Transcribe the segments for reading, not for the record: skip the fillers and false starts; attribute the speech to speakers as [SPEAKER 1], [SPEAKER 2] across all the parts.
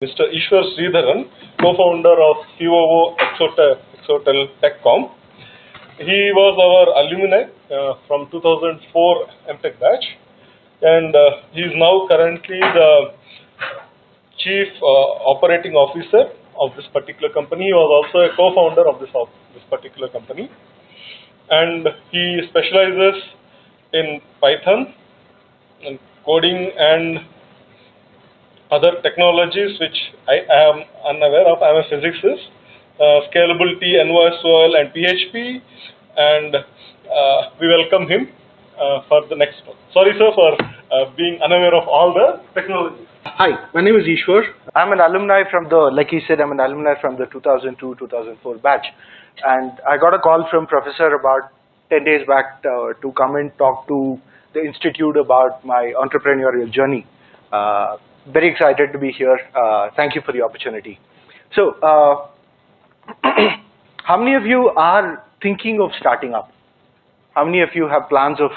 [SPEAKER 1] Mr. Eshwar Sridharan, co-founder of COO Exotel TechCom. He was our alumni from 2004 MTech batch, and he is now currently the Chief Operating Officer of this particular company. He was also a co-founder of this particular company, and he specializes in Python and coding and other technologies which I am unaware of. I am a physicist, scalability, NoSQL, and PHP, and we welcome him for the next one. Sorry, sir, for being unaware of all the technologies.
[SPEAKER 2] Hi, my name is Eshwar. I'm an alumni from the, like he said, I'm an alumni from the 2002-2004 batch, and I got a call from professor about 10 days back to come and talk to the institute about my entrepreneurial journey. Very excited to be here. Thank you for the opportunity. So, how many of you are thinking of starting up? How many of you have plans of,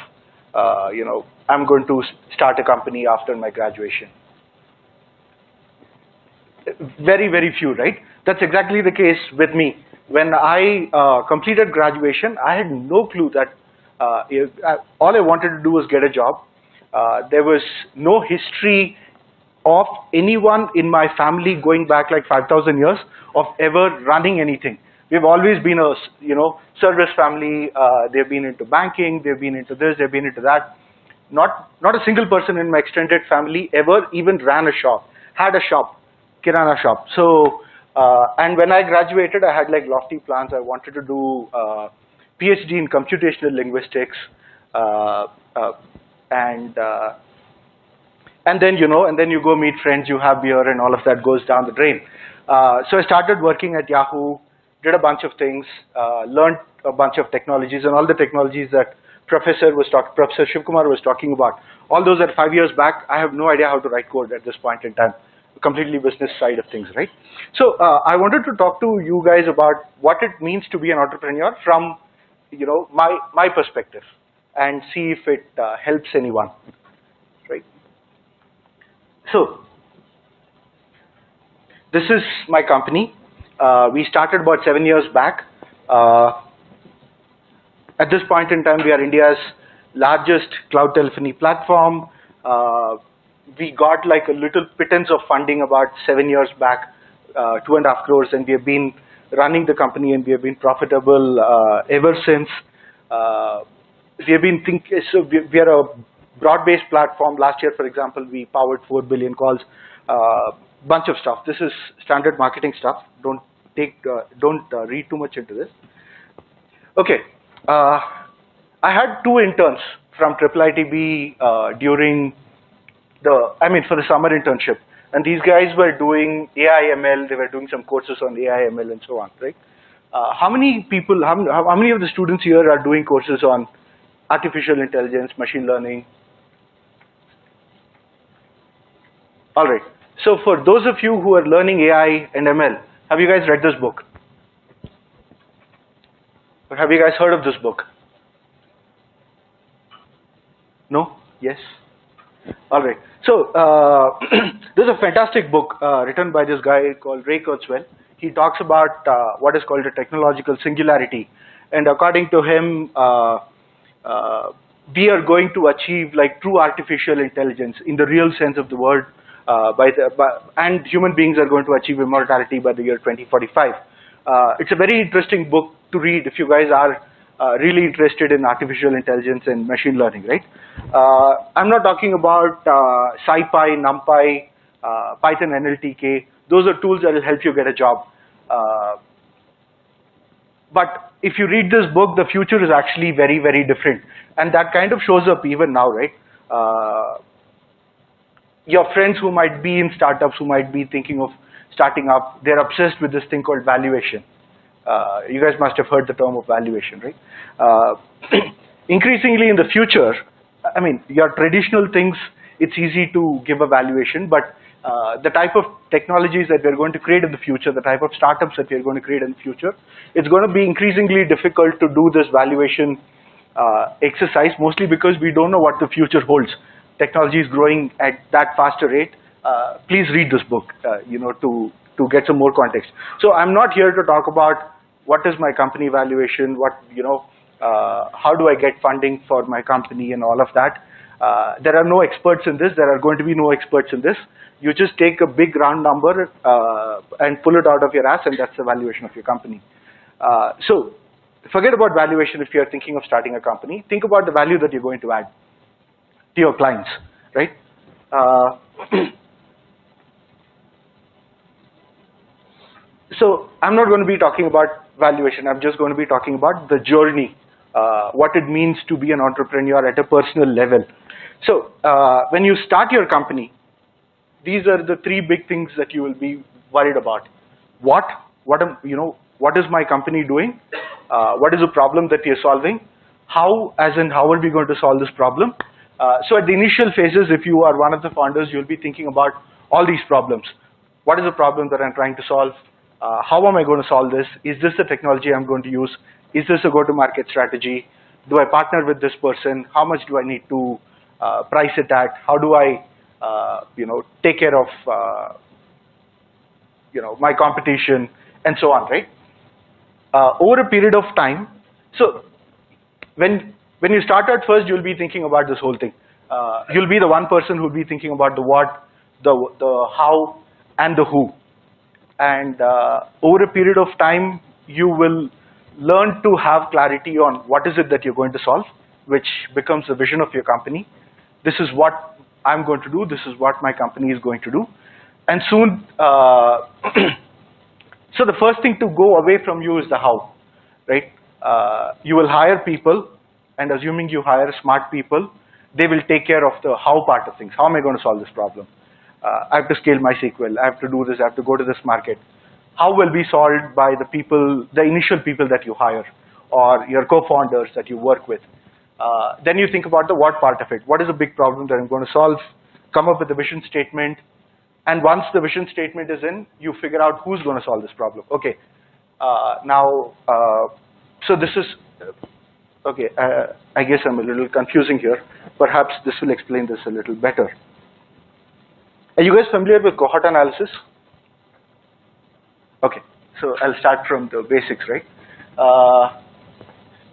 [SPEAKER 2] I'm going to start a company after my graduation? Very, very few, right? That's exactly the case with me. When I completed graduation, I had no clue that all I wanted to do was get a job. There was no history of anyone in my family going back like 5,000 years of ever running anything. We've always been a service family. They've been into banking. They've been into this. They've been into that. Not a single person in my extended family ever even ran a shop, had a shop, kirana shop. So and when I graduated, I had like lofty plans. I wanted to do PhD in computational linguistics, and then you go meet friends, you have beer, and all of that goes down the drain. So I started working at Yahoo, did a bunch of things, learned a bunch of technologies, and all the technologies that Professor Shivkumar was talking about. All those are 5 years back. I have no idea how to write code at this point in time. Completely business side of things, right? So I wanted to talk to you guys about what it means to be an entrepreneur from my perspective, and see if it helps anyone. So, this is my company. We started about 7 years back. At this point in time, we are India's largest cloud telephony platform. We got like a little pittance of funding about 7 years back, 2.5 crores, and we have been running the company, and we have been profitable ever since. We have been we are a broad-based platform. Last year, for example, we powered 4 billion calls, bunch of stuff. This is standard marketing stuff. Don't read too much into this. Okay, I had 2 interns from IIIT-B during for the summer internship, and these guys were doing AI/ML. They were doing some courses on AI/ML and so on, right? How many people? How many of the students here are doing courses on artificial intelligence, machine learning? All right. So for those of you who are learning AI and ML, have you guys read this book? Or have you guys heard of this book? No? Yes? All right. So there's a fantastic book written by this guy called Ray Kurzweil. He talks about what is called a technological singularity. And according to him, we are going to achieve like true artificial intelligence in the real sense of the word, and human beings are going to achieve immortality by the year 2045. It's a very interesting book to read if you guys are really interested in artificial intelligence and machine learning, right? I'm not talking about SciPy, NumPy, Python NLTK. Those are tools that will help you get a job. But if you read this book, the future is actually very, very different. And that kind of shows up even now, right? Your friends who might be in startups, who might be thinking of starting up, they're obsessed with this thing called valuation. You guys must have heard the term of valuation, right? Increasingly in the future, your traditional things, it's easy to give a valuation, but the type of technologies that we're going to create in the future, the type of startups that we're going to create in the future, it's going to be increasingly difficult to do this valuation exercise, mostly because we don't know what the future holds. Technology is growing at that faster rate. please read this book, to get some more context. So I'm not here to talk about what is my company valuation, how do I get funding for my company and all of that. There are no experts in this. There are going to be no experts in this. You just take a big round number and pull it out of your ass, and that's the valuation of your company. So forget about valuation if you're thinking of starting a company. Think about the value that you're going to add to your clients, right? So I'm not going to be talking about valuation. I'm just going to be talking about the journey, what it means to be an entrepreneur at a personal level. So when you start your company, these are the three big things that you will be worried about. What is my company doing? What is the problem that we are solving? How, as in how are we going to solve this problem? So at the initial phases, if you are one of the founders, you'll be thinking about all these problems. What is the problem that I'm trying to solve? How am I going to solve this? Is this the technology I'm going to use? Is this a go-to-market strategy? Do I partner with this person? How much do I need to price it at? How do I, take care of, my competition, and so on, right? Over a period of time, so when you start at first, you'll be thinking about this whole thing. You'll be the one person who'll be thinking about the what, the how, and the who. And over a period of time, you will learn to have clarity on what is it that you're going to solve, which becomes the vision of your company. This is what I'm going to do. This is what my company is going to do. And soon, so the first thing to go away from you is the how, right? You will hire people, and assuming you hire smart people, they will take care of the how part of things. How am I going to solve this problem? I have to scale MySQL. I have to do this. I have to go to this market. How will be solved by the people, the initial people that you hire, or your co-founders that you work with. Then you think about the what part of it. What is a big problem that I'm going to solve? Come up with a vision statement. And once the vision statement is in, you figure out who's going to solve this problem. Okay. So this is, okay, I guess I'm a little confusing here. Perhaps this will explain this a little better. Are you guys familiar with cohort analysis? Okay, so I'll start from the basics, right?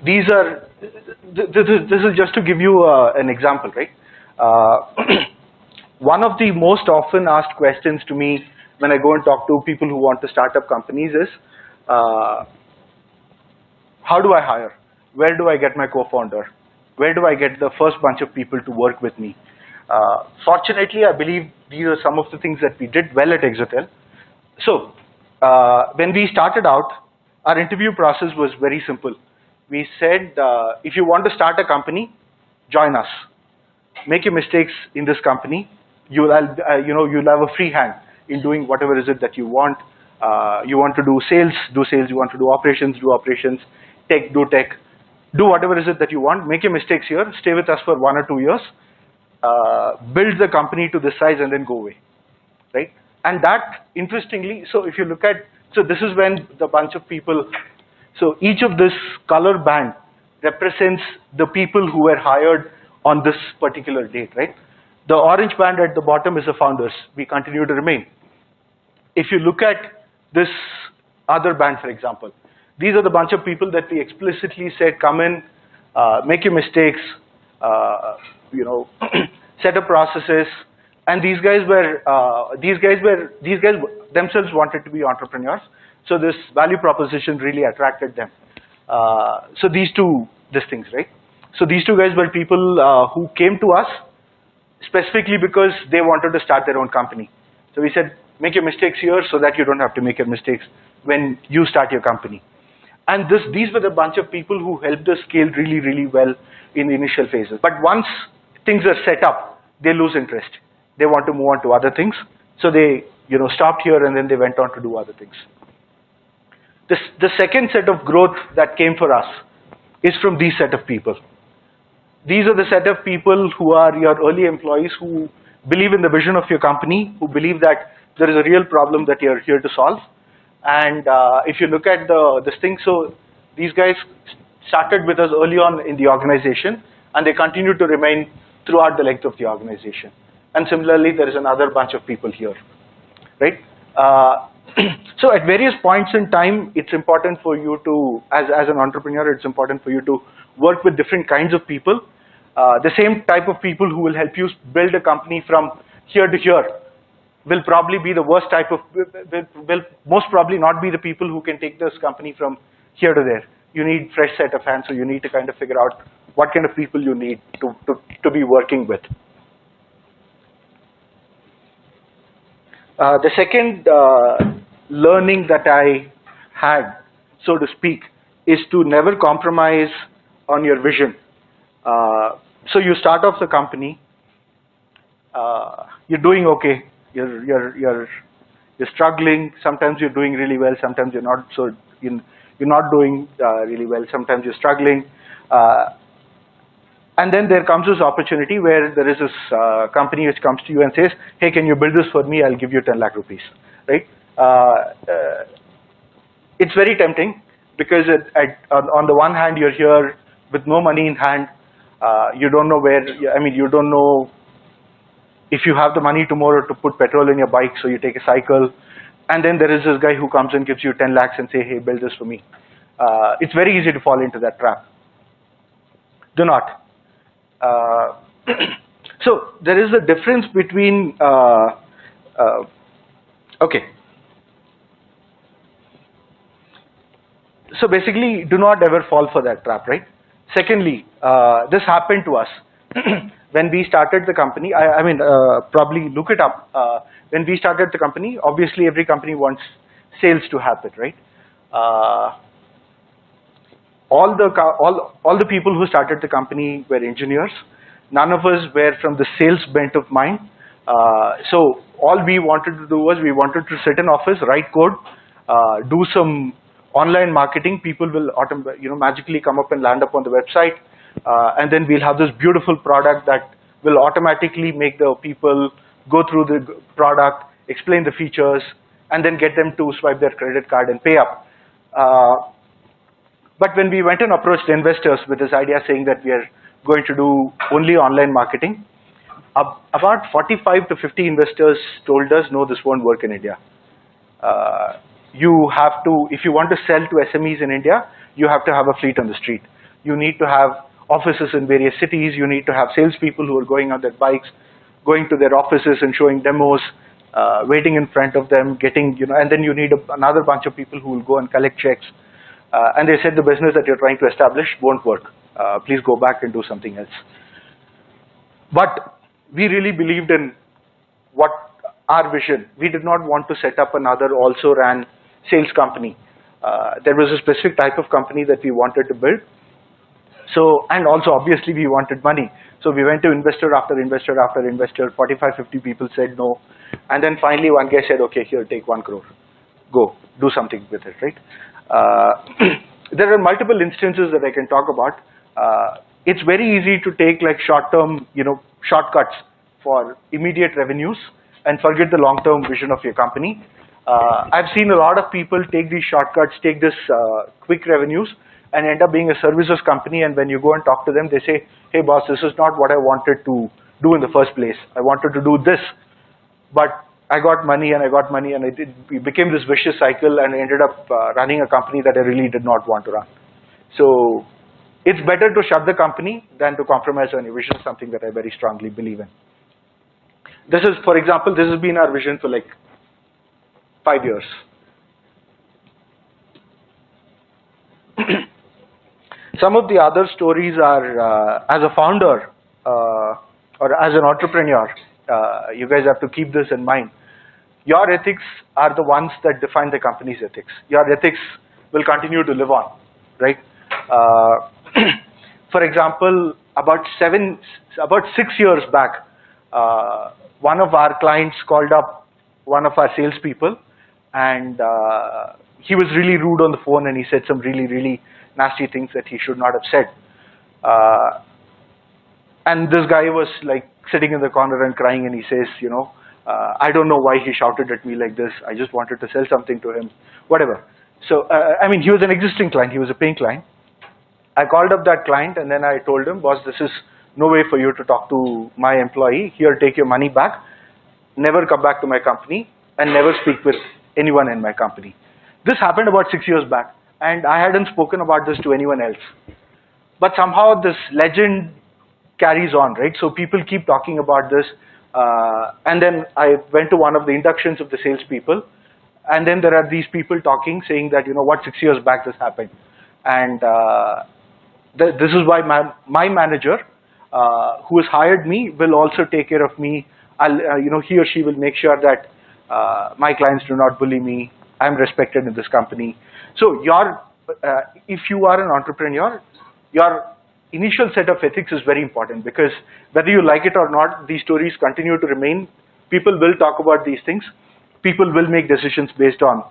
[SPEAKER 2] This is just to give you an example, right? One of the most often asked questions to me when I go and talk to people who want to start up companies is, how do I hire? Where do I get my co-founder? Where do I get the first bunch of people to work with me? Fortunately, I believe these are some of the things that we did well at Exotel. So when we started out, our interview process was very simple. We said, if you want to start a company, join us. Make your mistakes in this company. You'll have a free hand in doing whatever is it that you want. You want to do sales, do sales. You want to do operations, do operations. Tech, do tech. Do whatever is it that you want. Make your mistakes here. Stay with us for 1 or 2 years. Build the company to this size and then go away, right? And that, interestingly, so if you look at, so this is when the bunch of people, so each of this color band represents the people who were hired on this particular date, right? The orange band at the bottom is the founders. We continue to remain. If you look at this other band, for example, these are the bunch of people that we explicitly said, come in, make your mistakes, set up processes, and these guys themselves wanted to be entrepreneurs. So this value proposition really attracted them. So these things, right? So these two guys were people who came to us specifically because they wanted to start their own company. So we said, make your mistakes here so that you don't have to make your mistakes when you start your company. And these were the bunch of people who helped us scale really, really well in the initial phases. But once things are set up, they lose interest. They want to move on to other things. So they stopped here and then they went on to do other things. The second set of growth that came for us is from these set of people. These are the set of people who are your early employees who believe in the vision of your company, who believe that there is a real problem that you're here to solve. And if you look at this thing, so these guys started with us early on in the organization, and they continue to remain throughout the length of the organization. and similarly there is another bunch of people here, right? So at various points in time, it's important for you to, as an entrepreneur, it's important for you to work with different kinds of people. The same type of people who will help you build a company from here to here will probably be the worst type of, will most probably not be the people who can take this company from here to there. You need fresh set of hands, so you need to kind of figure out what kind of people you need to be working with. The second learning that I had, so to speak, is to never compromise on your vision. So you start off the company, you're doing okay, you're struggling. Sometimes you're doing really well, sometimes you're not. So you're not doing really well. Sometimes you're struggling. And then there comes this opportunity where there is this company which comes to you and says, hey, can you build this for me? I'll give you 10 lakh rupees, right? It's very tempting because on the one hand, you're here with no money in hand. You don't know where, I mean, you don't know if you have the money tomorrow to put petrol in your bike, so you take a cycle. And then there is this guy who comes and gives you 10 lakhs and say, hey, build this for me. It's very easy to fall into that trap. Do not. So there is a difference between, okay. So basically, do not ever fall for that trap, right? Secondly, this happened to us. When we started the company, I mean, probably look it up. When we started the company, obviously every company wants sales to happen, right? All the people who started the company were engineers. None of us were from the sales bent of mind. So all we wanted to do was we wanted to sit in office, write code, do some online marketing. People will magically come up and land up on the website, and then we'll have this beautiful product that will automatically make the people go through the product, explain the features, and then get them to swipe their credit card and pay up. But when we went and approached investors with this idea saying that we are going to do only online marketing, about 45 to 50 investors told us, no, this won't work in India. You have to, if you want to sell to SMEs in India, you have to have a fleet on the street. You need to have offices in various cities. You need to have salespeople who are going on their bikes, going to their offices and showing demos, waiting in front of them, getting, and then you need another bunch of people who will go and collect checks. And they said the business that you're trying to establish won't work. Please go back and do something else. But we really believed in what our vision. We did not want to set up another also ran sales company. There was a specific type of company that we wanted to build. So, and also obviously we wanted money. So we went to investor after investor after investor, 45, 50 people said no. And then finally one guy said, okay, here, take 1 crore. Go, do something with it, right? There are multiple instances that I can talk about. It's very easy to take like short-term, shortcuts for immediate revenues and forget the long-term vision of your company. I've seen a lot of people take these shortcuts, take this quick revenues, and end up being a services company. And when you go and talk to them, they say, hey boss, this is not what I wanted to do in the first place. I wanted to do this, but I got money and I got money, and it became this vicious cycle, and I ended up running a company that I really did not want to run. So it's better to shut the company than to compromise on your vision, something that I very strongly believe in. This is, for example, this has been our vision for like 5 years. Some of the other stories are, as a founder or as an entrepreneur, you guys have to keep this in mind. Your ethics are the ones that define the company's ethics. Your ethics will continue to live on, right? For example, about 6 years back, one of our clients called up one of our salespeople, and he was really rude on the phone, and he said some really, really nasty things that he should not have said. And this guy was like sitting in the corner and crying, and he says, I don't know why he shouted at me like this. I just wanted to sell something to him, whatever. So, I mean, he was an existing client. He was a paying client. I called up that client, and then I told him, boss, this is no way for you to talk to my employee. Here, take your money back. Never come back to my company and never speak with anyone in my company. This happened about 6 years back, and I hadn't spoken about this to anyone else. But somehow this legend carries on, right? So people keep talking about this. And then I went to one of the inductions of the salespeople, and then there are these people talking, saying that, 6 years back this happened. And this is why my manager, who has hired me, will also take care of me. He or she will make sure that my clients do not bully me. I'm respected in this company. So if you are an entrepreneur, your initial set of ethics is very important, because whether you like it or not, these stories continue to remain. People will talk about these things. People will make decisions based on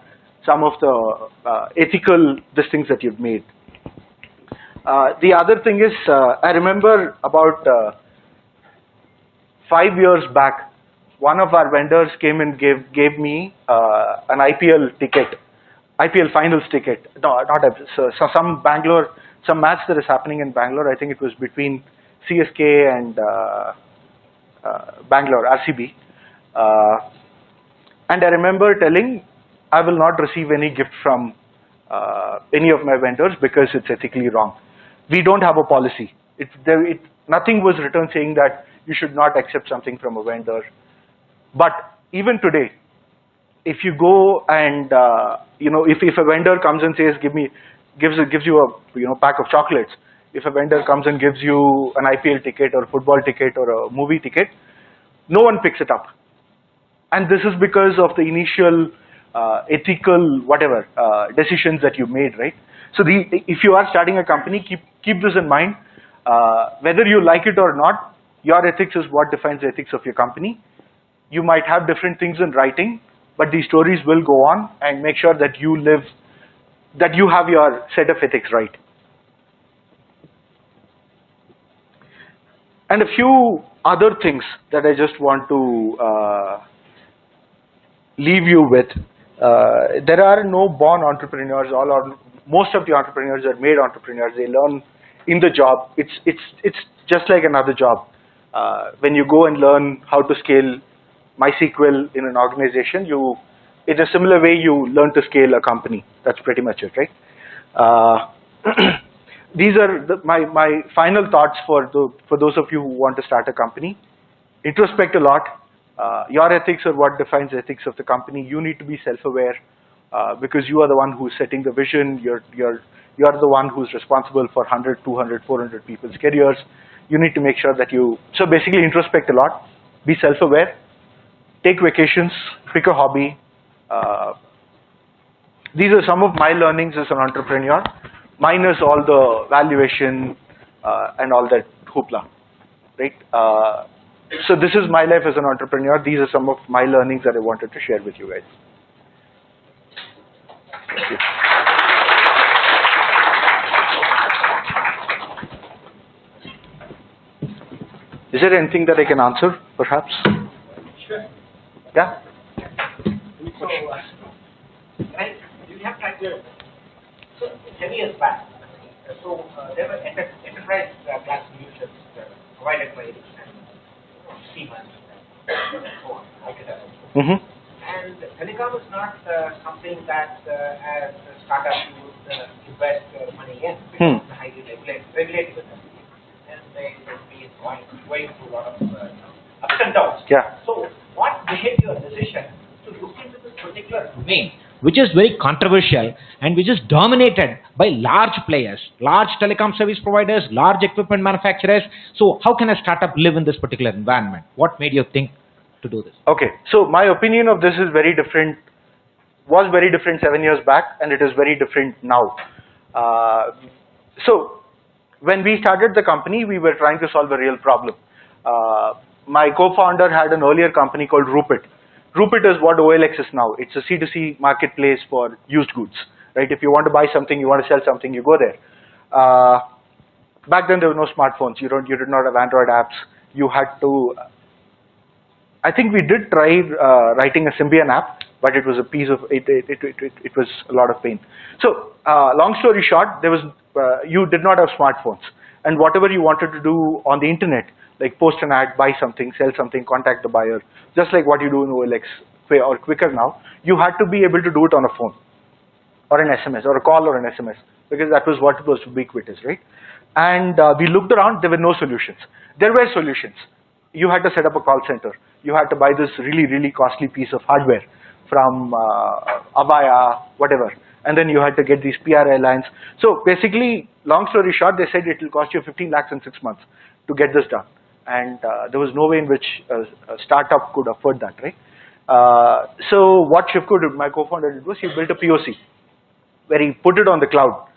[SPEAKER 2] some of the ethical things that you've made. The other thing is, I remember about 5 years back, one of our vendors came and gave me an IPL ticket, IPL finals ticket. No, not so some Bangalore, some match that is happening in Bangalore. I think it was between CSK and Bangalore, RCB. And I remember telling, I will not receive any gift from any of my vendors because it's ethically wrong. We don't have a policy. Nothing was written saying that you should not accept something from a vendor. But even today, if you go and if a vendor comes and says gives you a pack of chocolates, if a vendor comes and gives you an IPL ticket or a football ticket or a movie ticket, no one picks it up. And this is because of the initial ethical decisions that you made, right? So if you are starting a company, keep this in mind. Whether you like it or not, your ethics is what defines the ethics of your company. You might have different things in writing, but these stories will go on, and make sure that you have your set of ethics right. And a few other things that I just want to leave you with. There are no born entrepreneurs. Most of the entrepreneurs are made entrepreneurs. They learn in the job. It's just like another job. When you go and learn how to scale MySQL in an organization, in a similar way you learn to scale a company. That's pretty much it, right? These are my final thoughts for those of you who want to start a company. Introspect a lot. Your ethics are what defines the ethics of the company. You need to be self-aware because you are the one who's setting the vision. You're the one who's responsible for 100, 200, 400 people's careers. You need to make sure that so basically introspect a lot, be self-aware, take vacations, pick a hobby. These are some of my learnings as an entrepreneur, minus all the valuation and all that hoopla, right? So this is my life as an entrepreneur. These are some of my learnings that I wanted to share with you guys. Thank you. Is there anything that I can answer, perhaps?
[SPEAKER 3] Sure.
[SPEAKER 2] Yeah?
[SPEAKER 3] So, you have tried to, 10 years back, there were enterprise class solutions provided by Siemens and so on,
[SPEAKER 2] Mm-hmm.
[SPEAKER 3] And telecom is not something that as a startup you would invest money in, because it's a highly regulated industry. And they will be going through a lot of ups and downs.
[SPEAKER 2] Yeah.
[SPEAKER 3] So what made your decision to look into this particular domain, which is very controversial and which is dominated by large players, large telecom service providers, large equipment manufacturers? So how can a startup live in this particular environment? What made you think to do this?
[SPEAKER 2] Okay, so my opinion of this is very different, was very different 7 years back, and it is very different now. So when we started the company, we were trying to solve a real problem. My co-founder had an earlier company called Rupit. Rupit is what OLX is now. It's a C2C marketplace for used goods, right? If you want to buy something, you want to sell something, you go there. Back then there were no smartphones. You did not have Android apps. You had to. I think we did try writing a Symbian app, but it was a piece of it was a lot of pain. So long story short, there was you did not have smartphones, and whatever you wanted to do on the internet, like post an ad, buy something, sell something, contact the buyer, just like what you do in OLX or quicker now, you had to be able to do it on a phone or an SMS or a call or an SMS, because that was what was ubiquitous, right? And we looked around, there were no solutions. There were solutions. You had to set up a call center. You had to buy this really, really costly piece of hardware from Avaya, whatever. And then you had to get these PRI lines. So basically, long story short, they said it will cost you 15 lakhs in 6 months to get this done. And there was no way in which a startup could afford that, right? So what Shivko did, my co-founder did, was he built a POC where he put it on the cloud.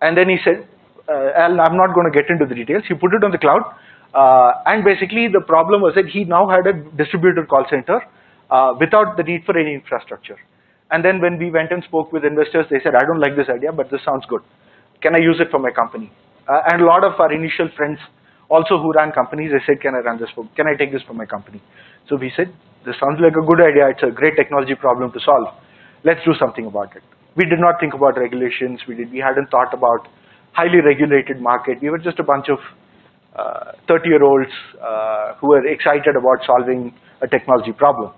[SPEAKER 2] And then he said, I'm not going to get into the details. He put it on the cloud. And basically the problem was that he now had a distributed call center without the need for any infrastructure. And then when we went and spoke with investors, they said, I don't like this idea, but this sounds good. Can I use it for my company? And a lot of our initial friends also who ran companies, they said, can I take this for my company? So we said, this sounds like a good idea. It's a great technology problem to solve. Let's do something about it. We did not think about regulations. We hadn't thought about highly regulated market. We were just a bunch of 30-year-olds who were excited about solving a technology problem.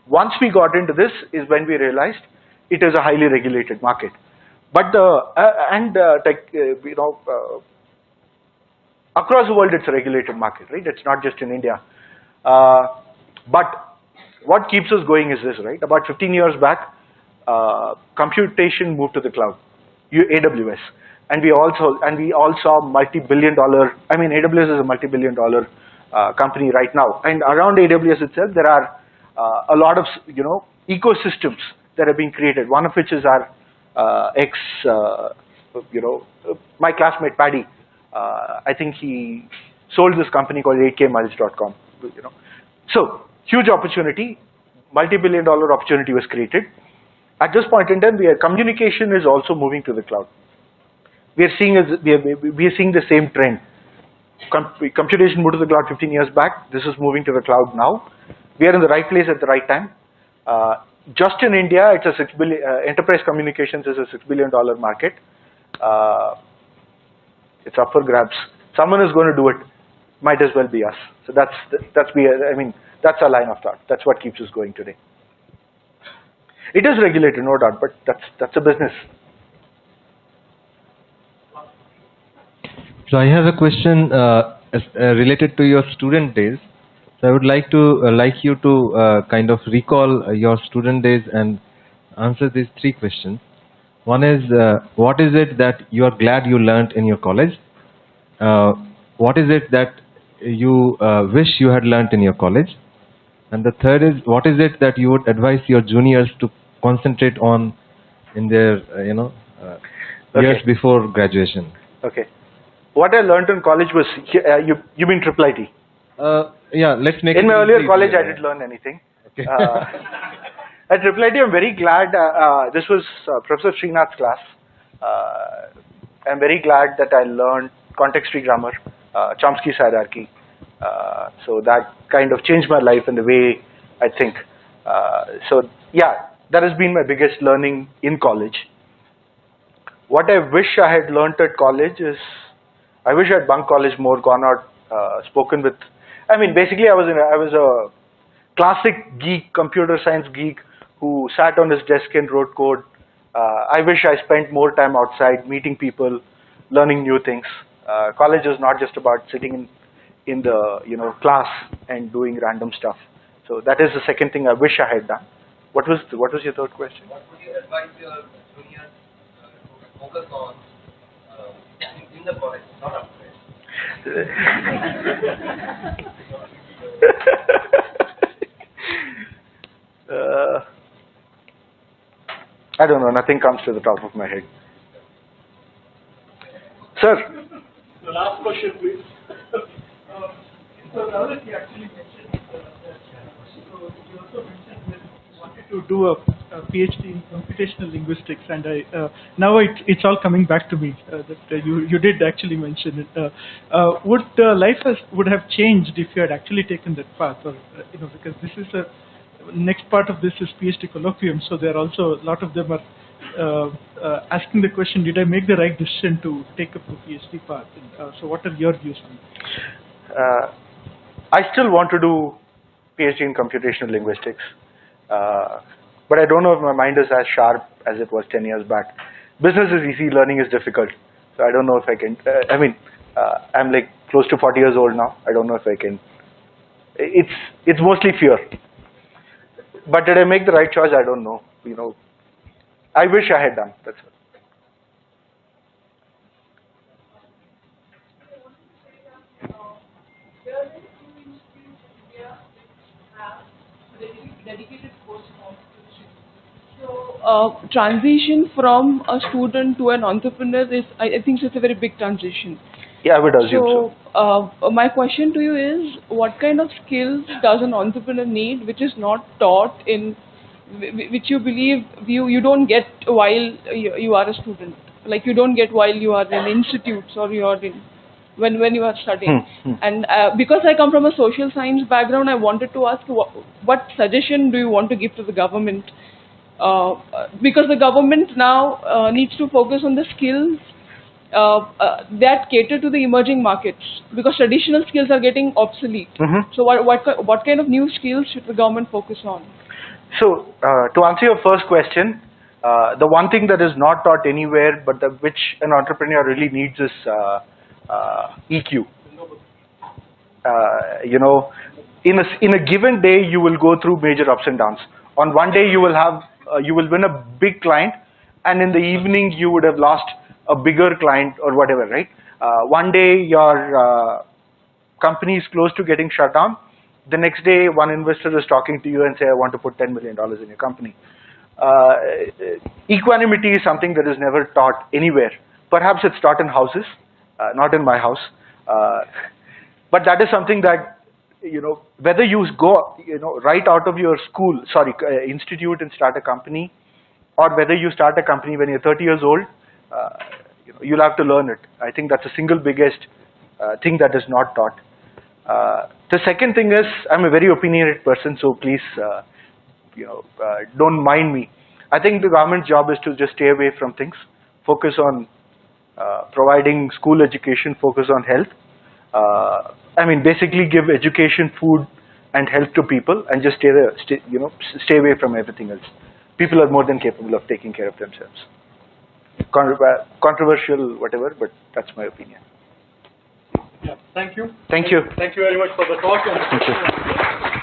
[SPEAKER 2] Once we got into this is when we realized it is a highly regulated market. But across the world it's a regulated market, right? It's not just in India. But what keeps us going is this, right? About 15 years back, computation moved to the cloud, AWS. And we all saw multi-billion-dollar, I mean, AWS is a multi-billion-dollar company right now. And around AWS itself, there are a lot of, ecosystems that are being created. One of which is our my classmate Paddy. I think he sold this company called 8kmiles.com. So huge opportunity, multi-billion-dollar opportunity was created. At this point in time, communication is also moving to the cloud. We are seeing the same trend. Computation moved to the cloud 15 years back. This is moving to the cloud now. We are in the right place at the right time. Just in India, it's a $6 billion. Enterprise communications is a $6 billion market. It's up for grabs. Someone is going to do it. Might as well be us. So that's our line of thought. That's what keeps us going today. It is regulated, no doubt, but that's a business.
[SPEAKER 4] So I have a question related to your student days. So I would like you to kind of recall your student days and answer these three questions. One is, what is it that you are glad you learned in your college? What is it that you wish you had learned in your college? And the third is, what is it that you would advise your juniors to concentrate on in their, years before graduation? Okay.
[SPEAKER 2] What I learned in college was, you mean IIIT?
[SPEAKER 4] Yeah, let's make
[SPEAKER 2] in my earlier college, I didn't learn anything.
[SPEAKER 4] Okay.
[SPEAKER 2] At IIIT, I'm very glad, this was Professor Srinath's class. I'm very glad that I learned context-free grammar, Chomsky's hierarchy. So that kind of changed my life in the way I think. So yeah, that has been my biggest learning in college. What I wish I had learned at college is, I wish I had bunked college more, gone out, spoken with. I mean, basically, I was a classic geek, computer science geek, who sat on his desk and wrote code. I wish I spent more time outside, meeting people, learning new things. College is not just about sitting in the class and doing random stuff. So that is the second thing I wish I had done. What was your third question?
[SPEAKER 5] What would you advise your juniors to focus on in the college, not outside?
[SPEAKER 2] I don't know. Nothing comes to the top of my head. Sir.
[SPEAKER 6] The last question, please. So now that you actually mentioned so you also mentioned that you wanted to do a PhD in computational linguistics, and now it's all coming back to me that you did actually mention it. Would life would have changed if you had actually taken that path, or because this is next part of this is PhD colloquium, so there are also a lot of them are asking the question, did I make the right decision to take up the PhD path? So what are your views on it?
[SPEAKER 2] I still want to do PhD in computational linguistics, but I don't know if my mind is as sharp as it was 10 years back. Business is easy, learning is difficult, so I don't know if I can. I'm like close to 40 years old now. I don't know if I can. It's mostly fear. But did I make the right choice? I don't know. I wish I had done. That's it.
[SPEAKER 7] Dedicated course competition. So transition from a student to an entrepreneur is, I think it's a very big transition.
[SPEAKER 2] Yeah, I would assume so.
[SPEAKER 7] My question to you is, what kind of skills does an entrepreneur need which is not taught in, which you believe you don't get while you are a student? Like you don't get while you are in institutes or you are in, when you are studying. And because I come from a social science background, I wanted to ask what suggestion do you want to give to the government? Because the government now needs to focus on the skills that cater to the emerging markets, because traditional skills are getting obsolete. So what kind of new skills should the government focus on?
[SPEAKER 2] So to answer your first question, the one thing that is not taught anywhere but which an entrepreneur really needs is EQ. In a given day, you will go through major ups and downs. On one day, you will win a big client, and in the evening, you would have lost a bigger client or whatever, right? One day, your company is close to getting shut down. The next day, one investor is talking to you and say, I want to put $10 million in your company. Equanimity is something that is never taught anywhere. Perhaps it's taught in houses, not in my house. But that is something that, whether you go, right out of your institute and start a company, or whether you start a company when you're 30 years old, you'll have to learn it. I think that's the single biggest thing that is not taught. The second thing is, I'm a very opinionated person, so please, don't mind me. I think the government's job is to just stay away from things, focus on providing school education, focus on health. Basically give education, food, and health to people, and just stay away from everything else. People are more than capable of taking care of themselves. Controversial, whatever, but that's my opinion.
[SPEAKER 1] Yeah, thank you.
[SPEAKER 2] Thank you.
[SPEAKER 1] Thank you very much for the talk.
[SPEAKER 2] Thank you.